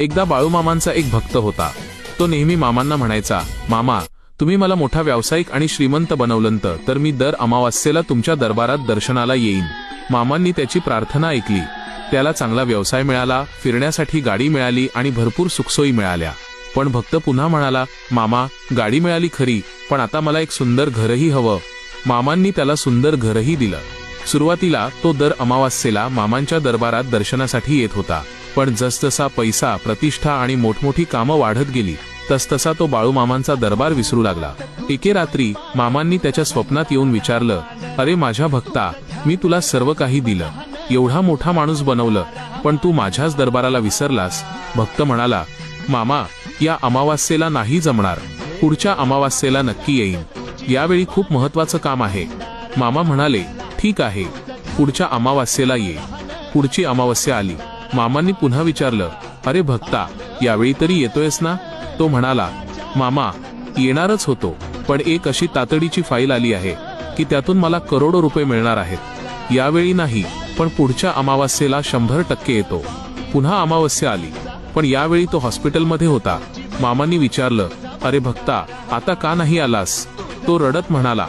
एकदा बाळूमामांचा एक भक्त होता। तो नेहमी मामांना म्हणायचा, मामा तुम्ही मला मोठा व्यावसायिक आणि श्रीमंत बनवलंत तर मी दर अमावास्येला तुमच्या दरबारात दर्शनाला येईन। मामांनी त्याची प्रार्थना ऐकली। त्याला चांगला व्यवसाय मिळाला, फिरण्यासाठी गाडी मिळाली आणि भरपूर सुखसोयी मिळाल्या। पण भक्त पुन्हा म्हणाला, मामा गाडी मिळाली खरी, पण आता मला एक सुंदर घरही हवं। मामांनी त्याला सुंदर घरही दिलं। सुरुवातीला तो दर अमावास्येला मामांच्या दरबारात दर्शनासाठी येत होता, पण जसजसा पैसा, प्रतिष्ठा आणि मोठमोठी कामं वाढत गेली तसतसा तो बाळूमामांचा दरबार विसरू लागला। एके रात्री मामांनी त्याच्या स्वप्नात येऊन विचारलं, अरे माझ्या भक्ता, मी तुला सर्व काही दिलं, एवढा मोठा माणूस बनवलं, पण तू माझ्याच दरबाराला विसरलास। भक्त म्हणाला, मामा या अमावास्येला नाही जमणार, पुढच्या अमावास्येला नक्की येईन, यावेळी खूप महत्वाचं काम आहे। मामा म्हणाले, ठीक आहे, पुढच्या अमावास्येला ये। पुढची अमावास्या आली। मामांनी पुन्हा विचारलं, अरे भक्ता यावेळी तरी येतोयस ना? तो म्हणाला, मामा येणारच होतो, पण एक अशी तातडीची फाईल आली आहे की त्यातून मला करोडो रुपये मिळणार आहेत। यावेळी नाही, पण पुढच्या अमावास्येला 100% येतो। पुन्हा अमावास्या आली, पण यावेळी तो हॉस्पिटलमध्ये होता। मामांनी विचारलं, अरे भक्ता आता का नाही आलास? तो रडत म्हणाला,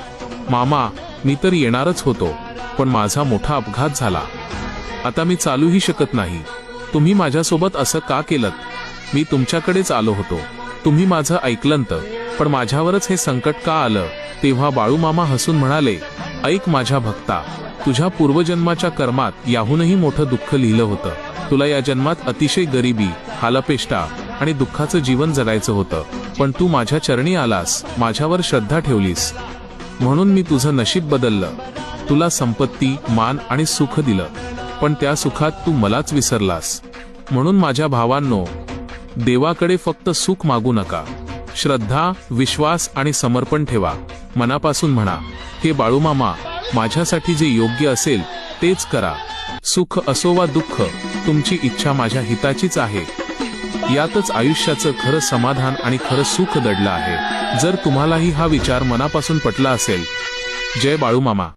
मामा मी तर येणारच होतो, पण माझा मोठा अपघात झाला, आता मी चालूही शकत नाही। तुम्ही माझ्यासोबत असं का केलंत? मी तुमच्याकडेच आलो होतो, तुम्ही माझं ऐकलंत, पण माझ्यावरच हे संकट का आलं? तेव्हा बाळूमामा हसून म्हणाले, ऐक माझ्या भक्ता, तुझ्या पूर्वजन्माच्या कर्मात याहूनही मोठं दुःख लिहिलं होतं। तुला या जन्मात अतिशय गरिबी, हालपेष्टा आणि दुःखाचं जीवन जगायचं होतं, पण तू माझ्या चरणी आलास, माझ्यावर श्रद्धा ठेवलीस, म्हणून मी तुझं नशीब बदललं। तुला संपत्ती, मान आणि सुख दिलं, पण त्या सुखात तू मलाच विसरलास। म्हणून माझ्या भावांनो, देवाकडे फक्त सुख मागू नका, श्रद्धा, विश्वास आणि समर्पण ठेवा। मनापासून म्हणा, हे बाळूमामा माझ्यासाठी जे योग्य असेल तेच करा। सुख असो वा दुःख, तुमची इच्छा माझ्या हिताचीच आहे। यातच आयुष्याचं खरं समाधान आणि खरं सुख दडलं आहे। जर तुम्हालाही हा विचार मनापासून पटला असेल, जय बाळूमामा।